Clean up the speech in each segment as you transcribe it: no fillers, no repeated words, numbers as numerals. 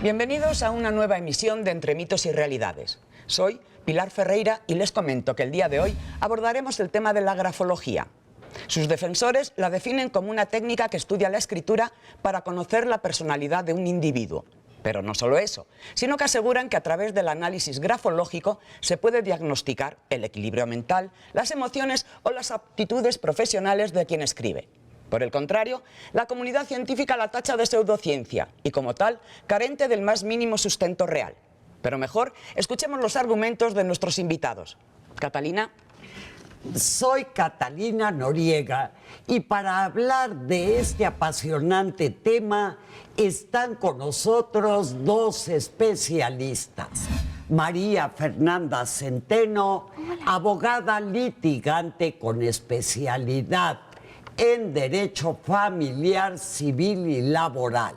Bienvenidos a una nueva emisión de Entre mitos y realidades. Soy Pilar Ferreira y les comento que el día de hoy abordaremos el tema de la grafología. Sus defensores la definen como una técnica que estudia la escritura para conocer la personalidad de un individuo. Pero no solo eso, sino que aseguran que a través del análisis grafológico se puede diagnosticar el equilibrio mental, las emociones o las aptitudes profesionales de quien escribe. Por el contrario, la comunidad científica la tacha de pseudociencia y, como tal, carente del más mínimo sustento real. Pero mejor, escuchemos los argumentos de nuestros invitados. Catalina. Soy Catalina Noriega y para hablar de este apasionante tema están con nosotros dos especialistas. María Fernanda Centeno, abogada litigante con especialidad en Derecho Familiar, Civil y Laboral.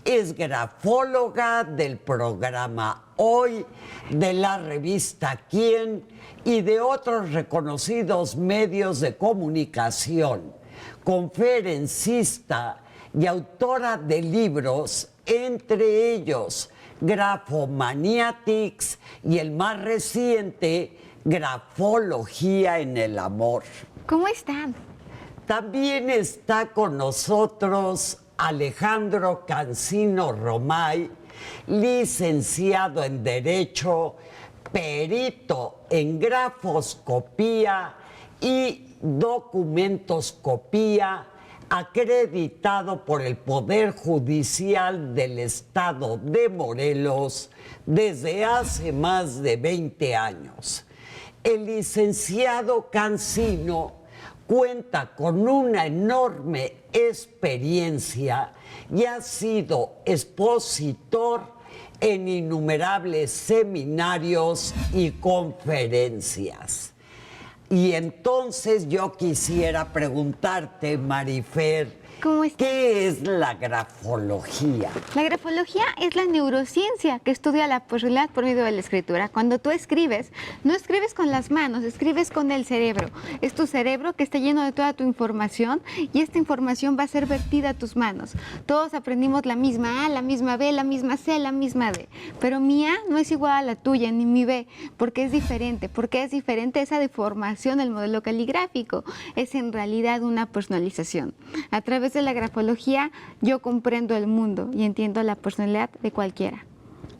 Es grafóloga del programa Hoy, de la revista Quién y de otros reconocidos medios de comunicación, conferencista y autora de libros, entre ellos Grafomaniatics y el más reciente, Grafología en el Amor. ¿Cómo están? También está con nosotros Alejandro Cancino Romay, licenciado en Derecho, perito en grafoscopía y documentoscopía, acreditado por el Poder Judicial del Estado de Morelos desde hace más de 20 años. El licenciado Cancino cuenta con una enorme experiencia y ha sido expositor en innumerables seminarios y conferencias. Y entonces yo quisiera preguntarte, Marifer, ¿qué es la grafología? La grafología es la neurociencia que estudia la personalidad por medio de la escritura. Cuando tú escribes, no escribes con las manos, escribes con el cerebro. Es tu cerebro que está lleno de toda tu información y esta información va a ser vertida a tus manos. Todos aprendimos la misma A, la misma B, la misma C, la misma D. Pero mi A no es igual a la tuya, ni mi B, porque es diferente. Porque es diferente esa deformación del modelo caligráfico. Es en realidad una personalización. A través de la grafología yo comprendo el mundo y entiendo la personalidad de cualquiera.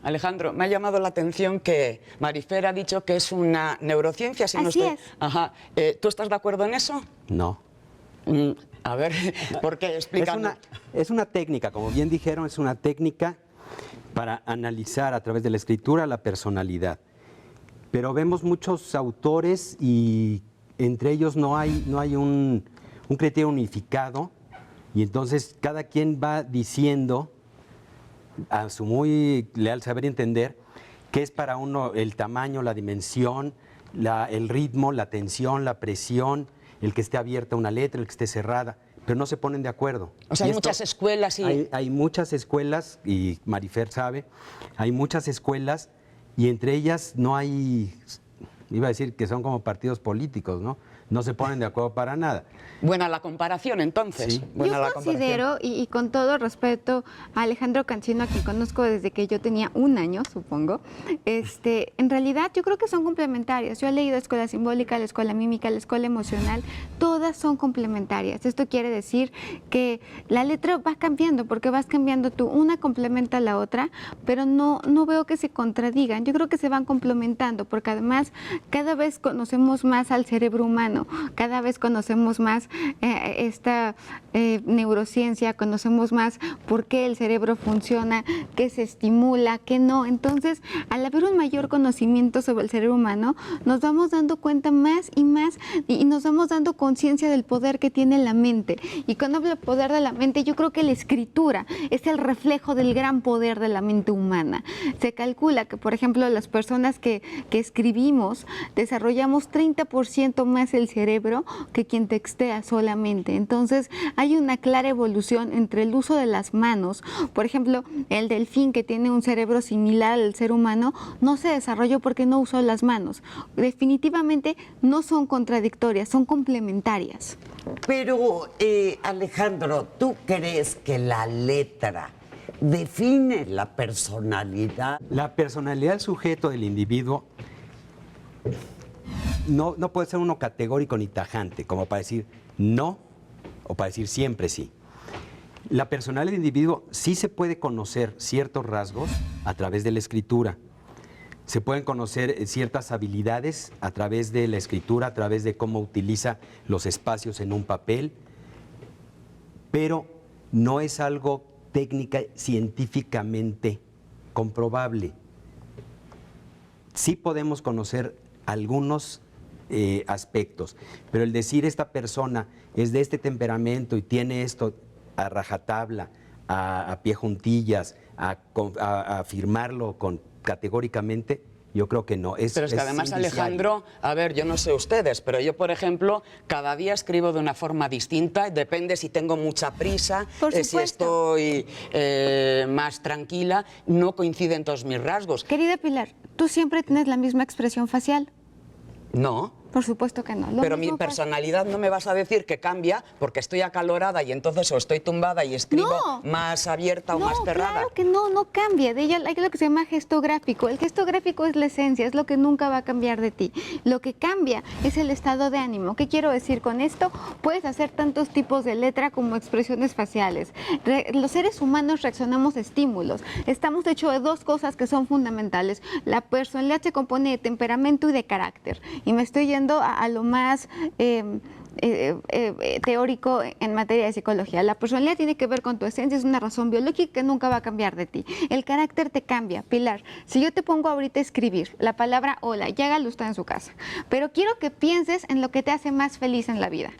Alejandro, me ha llamado la atención que Marifer ha dicho que es una neurociencia. Si Así es. Ajá. ¿Tú estás de acuerdo en eso? No. A ver, ¿por qué? Explícanos. Es una técnica, como bien dijeron, es una técnica para analizar a través de la escritura la personalidad. Pero vemos muchos autores y entre ellos no hay un criterio unificado. Y entonces cada quien va diciendo, a su muy leal saber y entender, qué es para uno el tamaño, la dimensión, el ritmo, la tensión, la presión, el que esté abierta una letra, el que esté cerrada, pero no se ponen de acuerdo. O sea, hay muchas escuelas y... Hay muchas escuelas, y Marifer sabe, hay muchas escuelas y entre ellas no hay, iba a decir que son como partidos políticos, ¿no? No se ponen de acuerdo para nada. Buena la comparación, entonces. Sí. Yo considero, y con todo respeto a Alejandro Cancino, a quien conozco desde que yo tenía 1 año, supongo, en realidad yo creo que son complementarias. Yo he leído escuela simbólica, la escuela mímica, la escuela emocional, todas son complementarias. Esto quiere decir que la letra va cambiando, porque vas cambiando tú, una complementa a la otra, pero no veo que se contradigan. Yo creo que se van complementando, porque además cada vez conocemos más al cerebro humano, cada vez conocemos más esta neurociencia, conocemos más por qué el cerebro funciona, qué se estimula, qué no. Entonces, al haber un mayor conocimiento sobre el cerebro humano, nos vamos dando cuenta más y más y nos vamos dando conciencia del poder que tiene la mente. Y cuando hablo de poder de la mente, yo creo que la escritura es el reflejo del gran poder de la mente humana. Se calcula que, por ejemplo, las personas que escribimos desarrollamos 30% más el cerebro que quien textea solamente. Entonces, hay una clara evolución entre el uso de las manos. Por ejemplo, el delfín, que tiene un cerebro similar al ser humano, no se desarrolló porque no usó las manos. Definitivamente no son contradictorias, son complementarias. Pero, Alejandro, ¿tú crees que la letra define la personalidad? La personalidad del sujeto, del individuo, no puede ser uno categórico ni tajante, como para decir no o para decir siempre sí. La personalidad del individuo sí se puede conocer ciertos rasgos a través de la escritura. Se pueden conocer ciertas habilidades a través de la escritura, a través de cómo utiliza los espacios en un papel, pero no es algo técnica, científicamente comprobable. Sí podemos conocer algunos aspectos, pero el decir esta persona es de este temperamento y tiene esto a rajatabla, a pie juntillas, a afirmarlo categóricamente, yo creo que no. Pero es que además, Alejandro, a ver, yo no sé ustedes, pero yo, por ejemplo, cada día escribo de una forma distinta, depende si tengo mucha prisa, si estoy más tranquila, no coinciden todos mis rasgos. Querida Pilar, ¿tú siempre tienes la misma expresión facial? No. Por supuesto que no. Pero mi personalidad no me vas a decir que cambia porque estoy acalorada y entonces o estoy tumbada y escribo más abierta o más cerrada. Claro que no cambia. De ella hay lo que se llama gesto gráfico. El gesto gráfico es la esencia, es lo que nunca va a cambiar de ti. Lo que cambia es el estado de ánimo. ¿Qué quiero decir con esto? Puedes hacer tantos tipos de letra como expresiones faciales. Los seres humanos reaccionamos a estímulos. Estamos hechos de dos cosas que son fundamentales. La personalidad se compone de temperamento y de carácter. Y me estoy yendo a lo más teórico en materia de psicología. La personalidad tiene que ver con tu esencia, es una razón biológica que nunca va a cambiar de ti. El carácter te cambia. Pilar, si yo te pongo ahorita a escribir la palabra hola, ya hágalo usted en su casa, pero quiero que pienses en lo que te hace más feliz en la vida.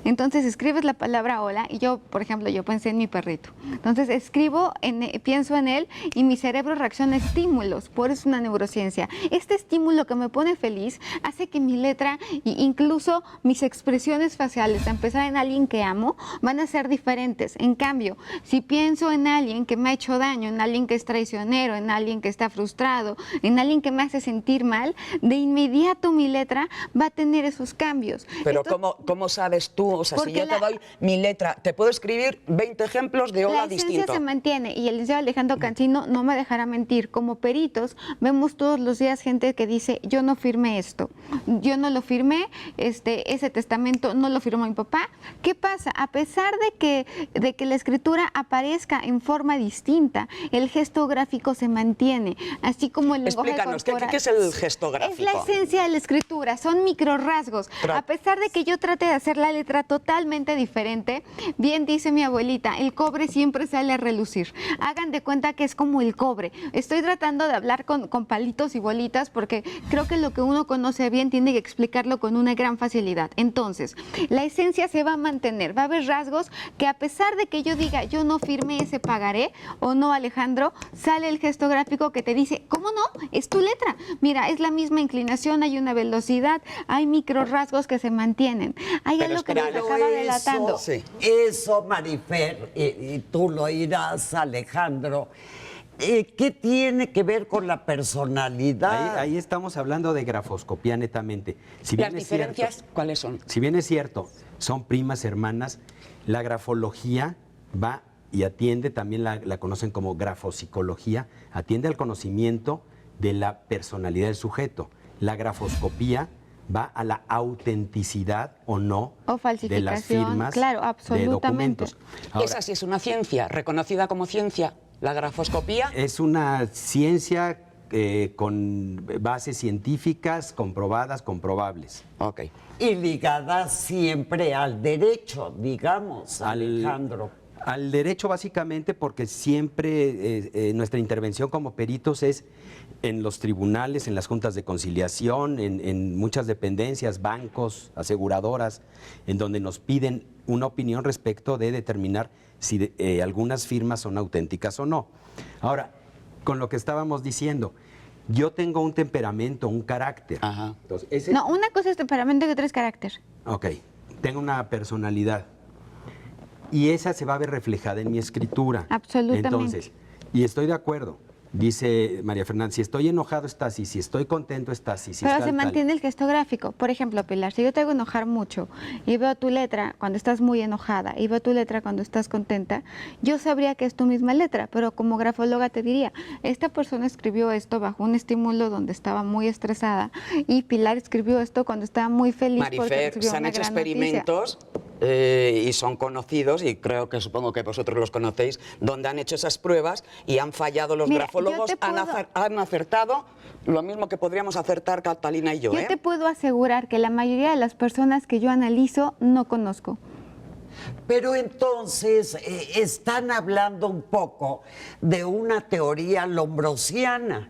Entonces escribes la palabra hola y yo, por ejemplo, yo pensé en mi perrito. Entonces pienso en él y mi cerebro reacciona a estímulos, por eso es una neurociencia. Este estímulo que me pone feliz hace que mi letra e incluso mis expresiones faciales, a empezar en alguien que amo, van a ser diferentes. En cambio, si pienso en alguien que me ha hecho daño, en alguien que es traicionero, en alguien que está frustrado, en alguien que me hace sentir mal, de inmediato mi letra va a tener esos cambios. Pero ¿cómo sabes tú? O sea, si yo te doy mi letra, te puedo escribir 20 ejemplos de hola distinto. La esencia se mantiene y el licenciado Alejandro Cancino no me dejará mentir. Como peritos vemos todos los días gente que dice yo no firmé esto, yo no lo firmé, ese testamento no lo firmó mi papá. ¿Qué pasa? A pesar de que la escritura aparezca en forma distinta, el gesto gráfico se mantiene, así como el lenguaje corporal. Explícanos, ¿qué es el gesto gráfico? Es la esencia de la escritura, son microrrasgos. A pesar de que yo trate de hacer la letra totalmente diferente, bien dice mi abuelita, el cobre siempre sale a relucir. Hagan de cuenta que es como el cobre. Estoy tratando de hablar con palitos y bolitas porque creo que lo que uno conoce bien tiene que explicarlo con una gran facilidad. Entonces, la esencia se va a mantener. Va a haber rasgos que a pesar de que yo diga yo no firmé ese pagaré o no, Alejandro, sale el gesto gráfico que te dice, ¿cómo no? Es tu letra. Mira, es la misma inclinación, hay una velocidad, hay microrrasgos que se mantienen. Hay algo que nos acaba delatando. Eso, Marifer, y tú lo irás, Alejandro, ¿qué tiene que ver con la personalidad? Ahí estamos hablando de grafoscopía netamente. Si ¿Las bien diferencias cierto, cuáles son? Si bien es cierto, son primas hermanas, la grafología va y atiende, también la conocen como grafopsicología, atiende al conocimiento de la personalidad del sujeto. La grafoscopía va a la autenticidad o no de las firmas, claro, absolutamente, de documentos. Ahora, esa sí es una ciencia, reconocida como ciencia, la grafoscopía. Es una ciencia con bases científicas comprobadas, comprobables. Ok. Y ligada siempre al derecho, digamos, Alejandro. Al derecho básicamente porque siempre nuestra intervención como peritos es en los tribunales, en las juntas de conciliación, en muchas dependencias, bancos, aseguradoras, en donde nos piden una opinión respecto de determinar si algunas firmas son auténticas o no. Ahora, con lo que estábamos diciendo, yo tengo un temperamento, un carácter. Ajá. Entonces, No, una cosa es temperamento y otra es carácter. Ok, tengo una personalidad y esa se va a ver reflejada en mi escritura. Absolutamente. Entonces, y estoy de acuerdo, Dice María Fernanda, si estoy enojado está así, si estoy contento está así. Si Pero está se tal. mantiene el gesto gráfico. Por ejemplo, Pilar, si yo te hago enojar mucho y veo tu letra cuando estás muy enojada y veo tu letra cuando estás contenta, yo sabría que es tu misma letra, pero como grafóloga te diría, esta persona escribió esto bajo un estímulo donde estaba muy estresada y Pilar escribió esto cuando estaba muy feliz porque Marifer, recibió se han una hecho gran noticia. experimentos y son conocidos, y creo que supongo que vosotros los conocéis, donde han hecho esas pruebas y han fallado los Mira, grafólogos, yo te puedo- han acertado lo mismo que podríamos acertar Catalina y yo. Yo te puedo asegurar que la mayoría de las personas que yo analizo no conozco. Pero entonces están hablando un poco de una teoría lombrosiana.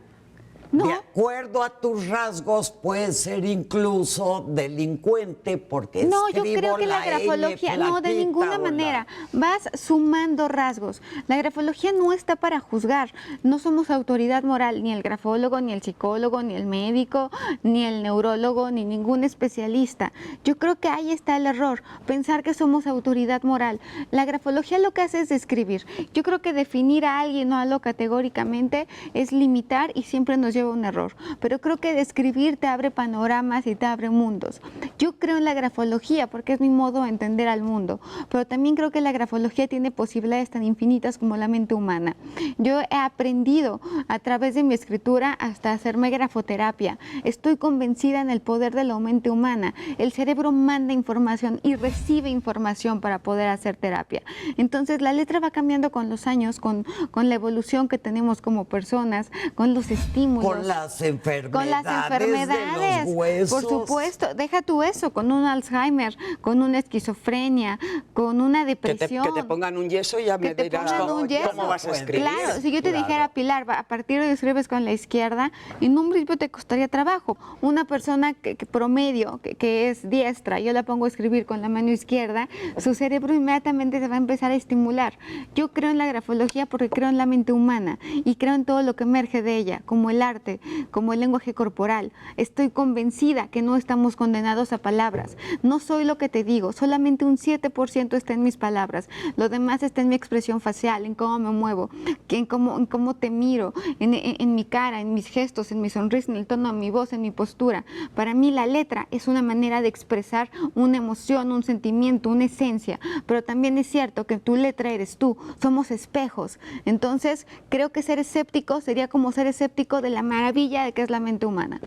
No. De acuerdo a tus rasgos, puedes ser incluso delincuente porque No, yo escribo creo que la grafología, no, de flaquita ninguna o la- manera. Vas sumando rasgos. La grafología no está para juzgar. No somos autoridad moral, ni el grafólogo, ni el psicólogo, ni el médico, ni el neurólogo, ni ningún especialista. Yo creo que ahí está el error, pensar que somos autoridad moral. La grafología lo que hace es describir. Yo creo que definir a alguien o algo categóricamente es limitar y siempre nos lleva a un error. Pero creo que describir te abre panoramas y te abre mundos. Yo creo en la grafología porque es mi modo de entender al mundo, pero también creo que la grafología tiene posibilidades tan infinitas como la mente humana. Yo he aprendido a través de mi escritura hasta hacerme grafoterapia. Estoy convencida en el poder de la mente humana. El cerebro manda información y recibe información para poder hacer terapia. Entonces la letra va cambiando con los años, con la evolución que tenemos como personas, con los estímulos. Con las enfermedades, Con las enfermedades, de los huesos. por supuesto, deja tú eso, con un Alzheimer, con una esquizofrenia, con una depresión. Que te pongan un yeso y ya Que me te dirás pongan cómo, un yeso. cómo vas a escribir. Claro, si yo te Claro. dijera, Pilar, a partir de escribes con la izquierda, en un principio te costaría trabajo. Una persona que promedio, que es diestra, yo la pongo a escribir con la mano izquierda, su cerebro inmediatamente se va a empezar a estimular. Yo creo en la grafología porque creo en la mente humana y creo en todo lo que emerge de ella, como el arte, como el lenguaje corporal. Estoy convencida que no estamos condenados a palabras. No soy lo que te digo, solamente un 7% está en mis palabras. Lo demás está en mi expresión facial, en cómo me muevo, en cómo te miro, en mi cara, en mis gestos, en mi sonrisa, en el tono de mi voz, en mi postura. Para mí la letra es una manera de expresar una emoción, un sentimiento, una esencia, pero también es cierto que tu letra eres tú, somos espejos. Entonces, creo que ser escéptico sería como ser escéptico de la maravilla de que es la mente humana.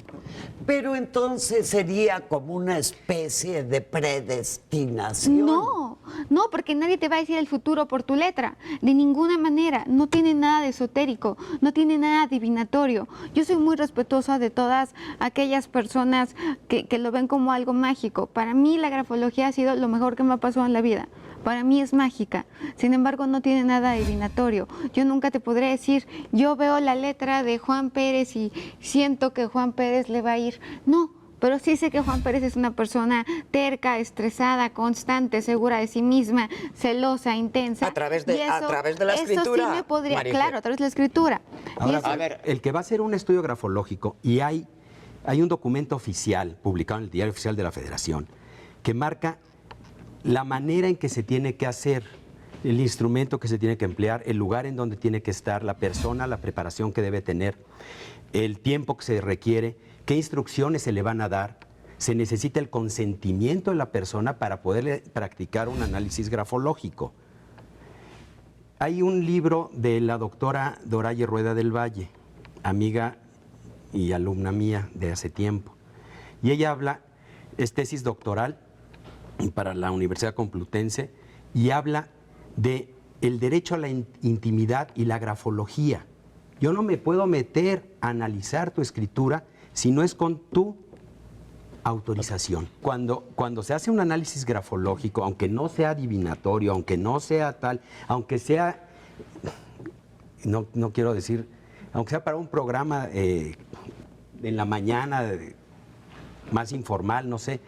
Pero entonces sería como una especie de predestinación. No, no, porque nadie te va a decir el futuro por tu letra, de ninguna manera. No tiene nada de esotérico, no tiene nada adivinatorio. Yo soy muy respetuosa de todas aquellas personas que lo ven como algo mágico. Para mí la grafología ha sido lo mejor que me ha pasado en la vida. Para mí es mágica, sin embargo no tiene nada adivinatorio. Yo nunca te podré decir, yo veo la letra de Juan Pérez y siento que Juan Pérez le va a ir. No, pero sí sé que Juan Pérez es una persona terca, estresada, constante, segura de sí misma, celosa, intensa. A través de- Y a través de la Eso escritura, sí me podría, Marifer. claro, a través de la escritura. Y Ahora, eso- a ver. el que va a hacer un estudio grafológico, y hay un documento oficial publicado en el Diario Oficial de la Federación que marca la manera en que se tiene que hacer, el instrumento que se tiene que emplear, el lugar en donde tiene que estar la persona, la preparación que debe tener, el tiempo que se requiere, qué instrucciones se le van a dar. Se necesita el consentimiento de la persona para poder practicar un análisis grafológico. Hay un libro de la doctora Doraye Rueda del Valle, amiga y alumna mía de hace tiempo. Y ella habla, es tesis doctoral para la Universidad Complutense, y habla de el derecho a la intimidad y la grafología. Yo no me puedo meter a analizar tu escritura si no es con tu autorización. Cuando se hace un análisis grafológico, aunque no sea adivinatorio, aunque no sea tal, aunque sea, no quiero decir, aunque sea para un programa en la mañana más informal, no sé,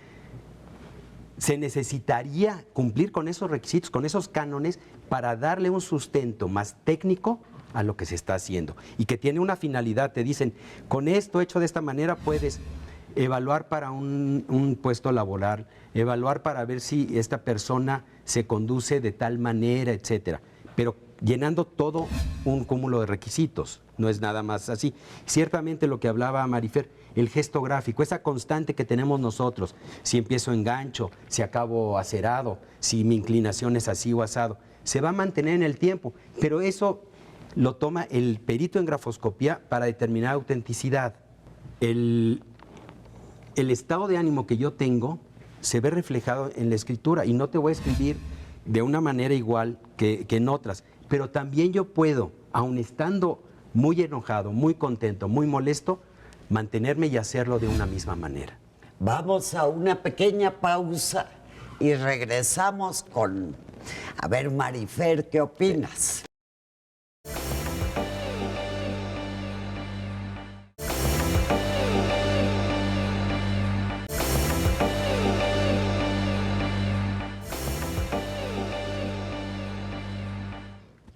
se necesitaría cumplir con esos requisitos, con esos cánones, para darle un sustento más técnico a lo que se está haciendo y que tiene una finalidad. Te dicen, con esto hecho de esta manera puedes evaluar para un puesto laboral, evaluar para ver si esta persona se conduce de tal manera, etcétera. Pero llenando todo un cúmulo de requisitos. No es nada más así. Ciertamente lo que hablaba Marifer, el gesto gráfico, esa constante que tenemos nosotros, si empiezo en gancho, si acabo acerado, si mi inclinación es así o asado, se va a mantener en el tiempo, pero eso lo toma el perito en grafoscopía para determinar autenticidad. El estado de ánimo que yo tengo se ve reflejado en la escritura, y no te voy a escribir de una manera igual que en otras, pero también yo puedo, aun estando muy enojado, muy contento, muy molesto, mantenerme y hacerlo de una misma manera. Vamos a una pequeña pausa y regresamos con... A ver, Marifer, ¿qué opinas?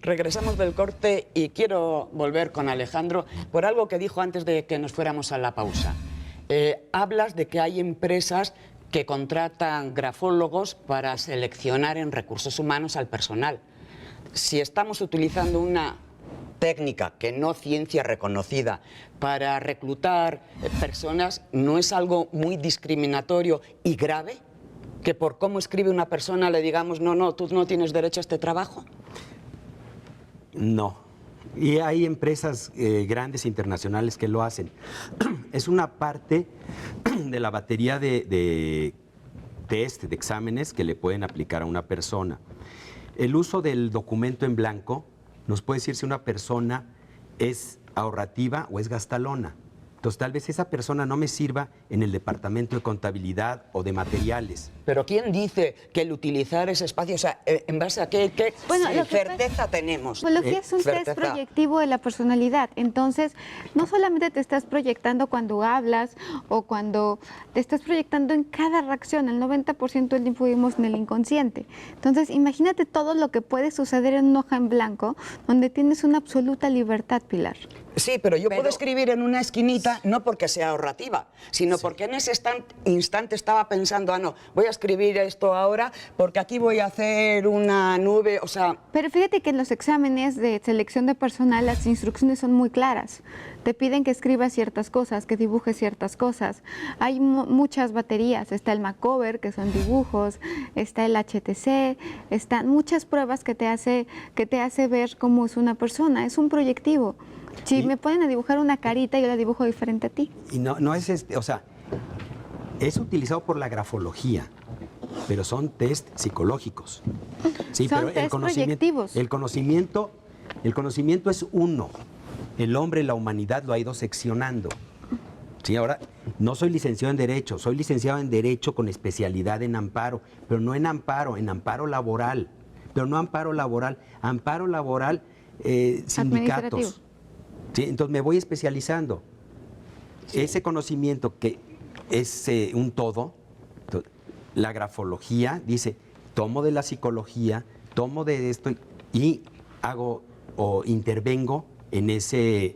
Regresamos del corte y quiero volver con Alejandro por algo que dijo antes de que nos fuéramos a la pausa. Hablas de que hay empresas que contratan grafólogos para seleccionar en recursos humanos al personal. Si estamos utilizando una técnica que no ciencia reconocida para reclutar personas, ¿no es algo muy discriminatorio y grave? Que por cómo escribe una persona le digamos, no, tú no tienes derecho a este trabajo. No. Y hay empresas grandes internacionales que lo hacen. Es una parte de la batería de test, de exámenes que le pueden aplicar a una persona. El uso del documento en blanco nos puede decir si una persona es ahorrativa o es gastalona. Entonces, tal vez esa persona no me sirva en el departamento de contabilidad o de materiales. Pero ¿quién dice que el utilizar ese espacio, o sea, en base a qué certeza tenemos? Pues lo que es un test proyectivo de la personalidad. Entonces, no solamente te estás proyectando cuando hablas o cuando te estás proyectando en cada reacción. El 90% del tiempo vivimos en el inconsciente. Entonces, imagínate todo lo que puede suceder en una hoja en blanco donde tienes una absoluta libertad, Pilar. Sí, pero yo puedo escribir en una esquinita no porque sea ahorrativa, sino porque en ese instante estaba pensando, no, voy a escribir esto ahora porque aquí voy a hacer una nube, o sea... Pero fíjate que en los exámenes de selección de personal las instrucciones son muy claras. Te piden que escribas ciertas cosas, que dibujes ciertas cosas. Hay muchas baterías, está el Macover, que son dibujos, está el HTC, están muchas pruebas que te hace ver cómo es una persona, es un proyectivo. Si me ponen a dibujar una carita, yo la dibujo diferente a ti. Y no es o sea, es utilizado por la grafología, pero son test psicológicos. Sí, son pero test proyectivos. El conocimiento es uno. El hombre, la humanidad lo ha ido seccionando. Sí, ahora no soy licenciado en Derecho, soy licenciado en Derecho con especialidad en amparo, pero no en amparo laboral. Pero no amparo laboral sindicatos. ¿Sí? Entonces me voy especializando. Sí. Ese conocimiento que es un todo, la grafología dice, tomo de la psicología, tomo de esto y hago o intervengo en ese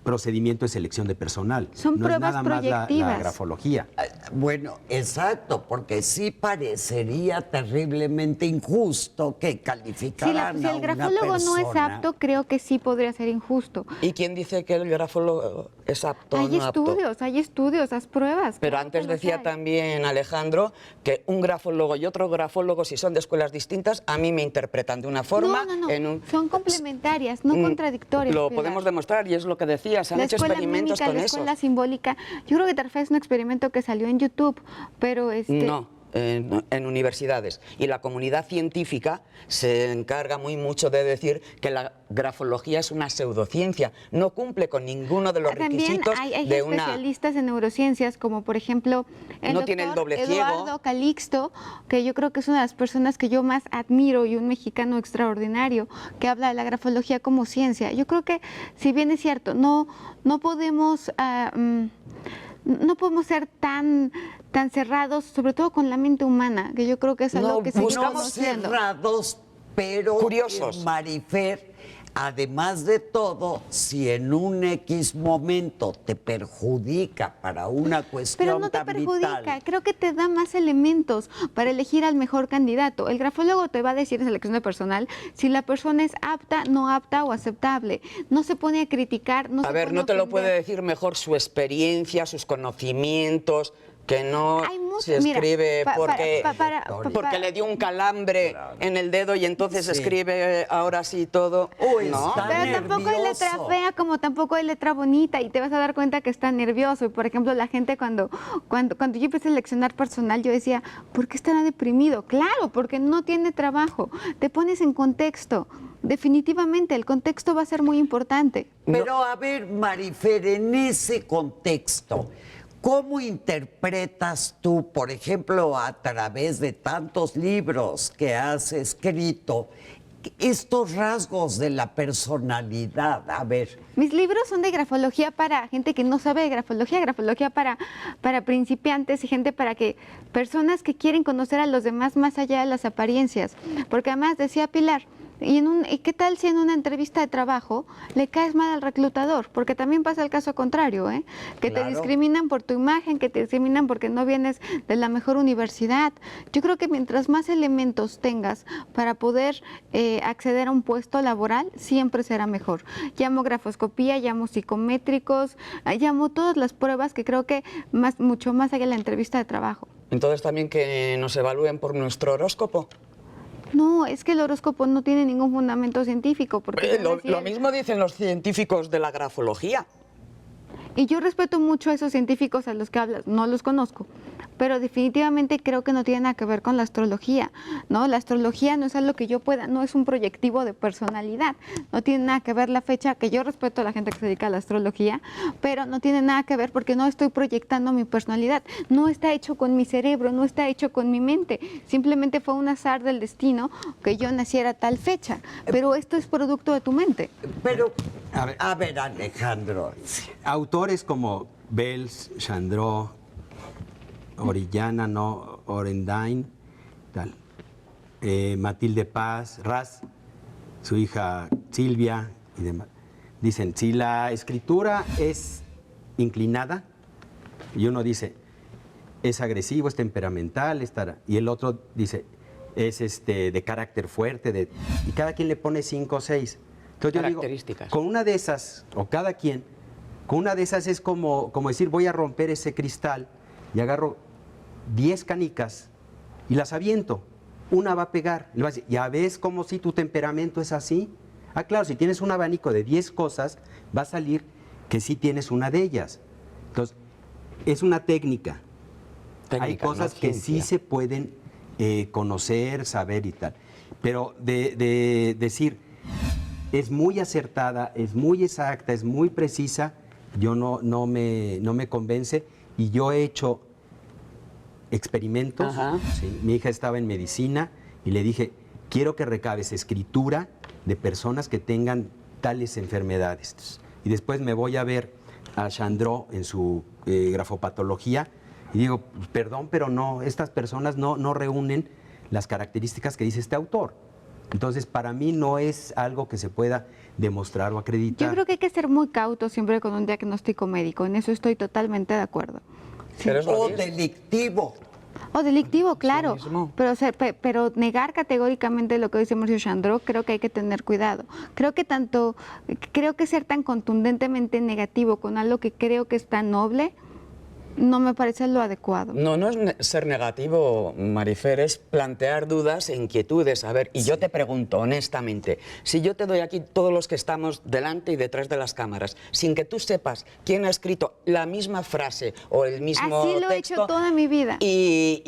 procedimiento de selección de personal. Son no pruebas es nada proyectivas. Más la grafología. Bueno, exacto, porque sí parecería terriblemente injusto que calificaran si el grafólogo no es apto, creo que sí podría ser injusto. ¿Y quién dice que el grafólogo es apto o no apto? Hay estudios, haz pruebas. Pero antes decía también Alejandro que un grafólogo y otro grafólogo, si son de escuelas distintas, a mí me interpretan de una forma. No. Son complementarias, no contradictorias. Lo podemos demostrar y es lo que decía, se han hecho experimentos con eso. La escuela simbólica, yo creo que tal vez es un experimento que salió en YouTube, pero No, en universidades. Y la comunidad científica se encarga muy mucho de decir que la grafología es una pseudociencia, no cumple con ninguno de los requisitos hay de una... especialistas en neurociencias, como por ejemplo el doctor Eduardo Calixto, que yo creo que es una de las personas que yo más admiro y un mexicano extraordinario, que habla de la grafología como ciencia. Yo creo que, si bien es cierto, no podemos... no podemos ser tan cerrados, sobre todo con la mente humana, que yo creo que es algo que seguimos cerrados, pero curiosos. Marifer, Además de todo, si en un X momento te perjudica para una cuestión Pero no te tan perjudica, vital, creo que te da más elementos para elegir al mejor candidato. El grafólogo te va a decir en selección de personal si la persona es apta, no apta o aceptable. No se pone a criticar, no A se ver, pone no te lo ofender. puede decir mejor su experiencia, sus conocimientos, que no Hay mucho- se mira, escribe para- porque le dio un calambre en el dedo y entonces Sí. escribe ahora sí todo. Uy, ¿no? está Pero tampoco hay letra nervioso. fea como tampoco hay letra bonita y te vas a dar cuenta que está nervioso. Y por ejemplo, la gente cuando yo empecé a seleccionar personal, yo decía, ¿por qué estará deprimido? Claro, porque no tiene trabajo. Te pones en contexto. Definitivamente, el contexto va a ser muy importante. Pero a ver, Marifer, en ese contexto, ¿cómo interpretas tú, por ejemplo, a través de tantos libros que has escrito, estos rasgos de la personalidad? A ver, Mis libros son de grafología para gente que no sabe de grafología para principiantes y gente personas que quieren conocer a los demás más allá de las apariencias. Porque además decía Pilar, ¿y qué tal si en una entrevista de trabajo le caes mal al reclutador? Porque también pasa el caso contrario, ¿eh? Que te Claro. discriminan por tu imagen, que te discriminan porque no vienes de la mejor universidad. Yo creo que mientras más elementos tengas para poder acceder a un puesto laboral, siempre será mejor. Llamo grafoscopía, llamo psicométricos, llamo todas las pruebas que creo que mucho más allá de la entrevista de trabajo. Entonces también que nos evalúen por nuestro horóscopo. No, es que el horóscopo no tiene ningún fundamento científico. Porque yo decía- Lo mismo dicen los científicos de la grafología. Y yo respeto mucho a esos científicos a los que hablas, no los conozco, pero definitivamente creo que no tiene nada que ver con la astrología, ¿no? La astrología no es algo que yo pueda, no es un proyectivo de personalidad, no tiene nada que ver la fecha, que yo respeto a la gente que se dedica a la astrología, pero no tiene nada que ver porque no estoy proyectando mi personalidad, no está hecho con mi cerebro, no está hecho con mi mente, simplemente fue un azar del destino que yo naciera a tal fecha, pero esto es producto de tu mente. pero, A a ver. ver, Alejandro, Autores como Bells, Chandreau, Orellana, ¿no? Orendain, tal. Matilde Paz, Raz, su hija Silvia y demás. Dicen, si la escritura es inclinada, y uno dice, es agresivo, es temperamental, y el otro dice, es de carácter fuerte, y cada quien le pone 5 o 6. Entonces yo digo, Características. con una de esas, o cada quien, con una de esas es como decir, voy a romper ese cristal y agarro 10 canicas y las aviento. Una va a pegar. Le vas a decir, ¿ya ves cómo si tu temperamento es así? Ah, claro, si tienes un abanico de 10 cosas, va a salir que sí tienes una de ellas. Entonces, es una técnica. Hay Técnica, cosas no que sí ciencia. se pueden conocer, saber y tal. Pero de decir, es muy acertada, es muy exacta, es muy precisa, yo no me convence. Y yo he hecho experimentos. Ajá. ¿Sí? Mi hija estaba en medicina y le dije, quiero que recabes escritura de personas que tengan tales enfermedades. Y después me voy a ver a Chandreau en su grafopatología y digo, pues, perdón, pero no, estas personas no reúnen las características que dice este autor. Entonces, para mí no es algo que se pueda demostrar o acreditar. Yo creo que hay que ser muy cauto siempre con un diagnóstico médico, en eso estoy totalmente de acuerdo. Pero es lo o mismo. delictivo. O delictivo, claro, mismo. pero negar categóricamente lo que dice Mauricio Chandreau, creo que hay que tener cuidado. Creo que ser tan contundentemente negativo con algo que creo que es tan noble, no me parece lo adecuado. No es ser negativo, Marifer, es plantear dudas e inquietudes. A ver, y yo te pregunto honestamente, si yo te doy aquí todos los que estamos delante y detrás de las cámaras, sin que tú sepas quién ha escrito la misma frase o el mismo Así lo he texto, hecho toda mi vida. y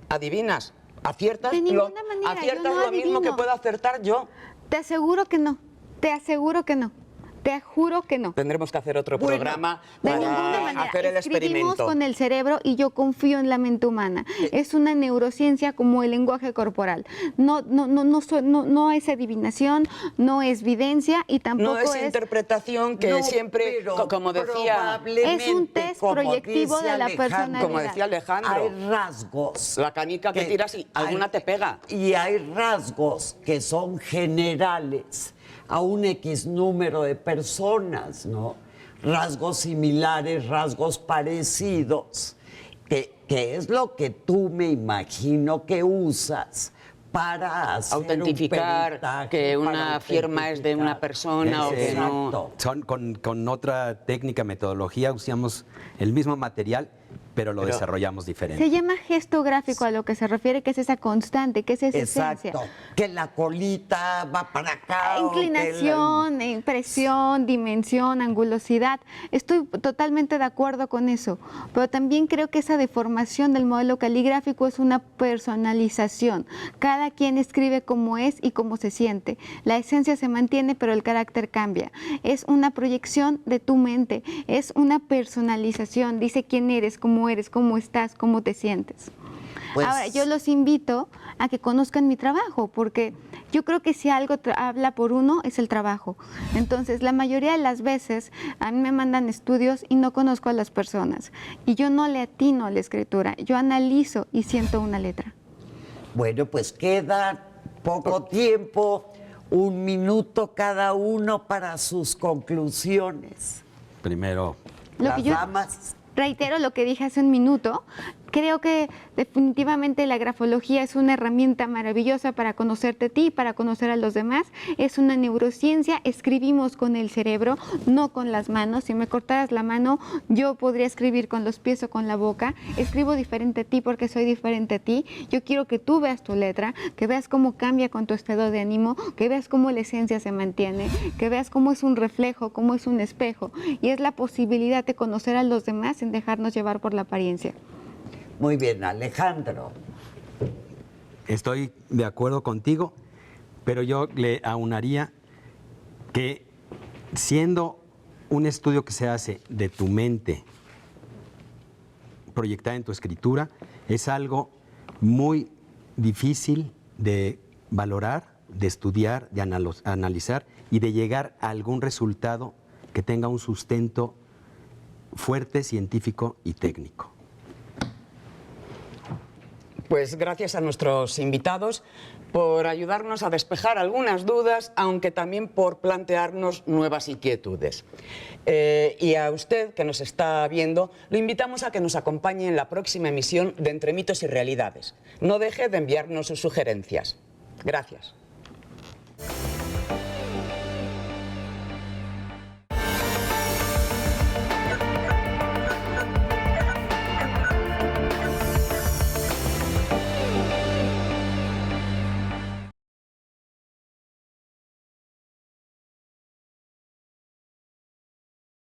adivinas, aciertas, De ninguna manera, aciertas yo no lo mismo que adivino. puedo acertar yo. Te aseguro que no, te aseguro que no, te juro que no. Tendremos que hacer otro Bueno, programa De para ninguna manera. hacer el Escribimos experimento. con el cerebro y yo confío en la mente humana. Es una neurociencia como el lenguaje corporal. No es adivinación, no es evidencia y tampoco No es interpretación que No, siempre, pero como decía, probablemente, Es un test como proyectivo dice de la Alejandro, personalidad. como decía Alejandro, hay rasgos. la canica que tiras y alguna te pega. Y hay rasgos que son generales. a un X número de personas, ¿no? Rasgos similares, rasgos parecidos, que es lo que tú me imagino que usas para hacer Autentificar un peritaje, que para una firma es de una persona o que no. Exacto. Son con otra técnica, metodología, usamos el mismo material, pero lo desarrollamos diferente. Se llama gesto gráfico a lo que se refiere, que es esa constante, que es esa esencia. Exacto. Que la colita va para acá. o que Inclinación, impresión, dimensión, angulosidad. Estoy totalmente de acuerdo con eso, pero también creo que esa deformación del modelo caligráfico es una personalización. Cada quien escribe como es y como se siente. La esencia se mantiene, pero el carácter cambia. Es una proyección de tu mente, es una personalización. Dice quién eres, cómo estás, cómo te sientes. Pues- Ahora, yo los invito a que conozcan mi trabajo, porque yo creo que si algo habla por uno es el trabajo. Entonces, la mayoría de las veces a mí me mandan estudios y no conozco a las personas. Y yo no le atino a la escritura, yo analizo y siento una letra. Bueno, pues queda poco tiempo, 1 minuto cada uno para sus conclusiones. Primero, Lo Las que yo- damas. Reitero lo que dije hace un minuto. Creo que definitivamente la grafología es una herramienta maravillosa para conocerte a ti, para conocer a los demás. Es una neurociencia, escribimos con el cerebro, no con las manos. Si me cortaras la mano, yo podría escribir con los pies o con la boca. Escribo diferente a ti porque soy diferente a ti. Yo quiero que tú veas tu letra, que veas cómo cambia con tu estado de ánimo, que veas cómo la esencia se mantiene, que veas cómo es un reflejo, cómo es un espejo. Y es la posibilidad de conocer a los demás sin dejarnos llevar por la apariencia. Muy bien, Alejandro. estoy de acuerdo contigo, pero yo le aunaría que siendo un estudio que se hace de tu mente proyectada en tu escritura, es algo muy difícil de valorar, de estudiar, de analizar y de llegar a algún resultado que tenga un sustento fuerte, científico y técnico. Pues gracias a nuestros invitados por ayudarnos a despejar algunas dudas, aunque también por plantearnos nuevas inquietudes. Y a usted que nos está viendo, lo invitamos a que nos acompañe en la próxima emisión de Entre mitos y realidades. No deje de enviarnos sus sugerencias. Gracias.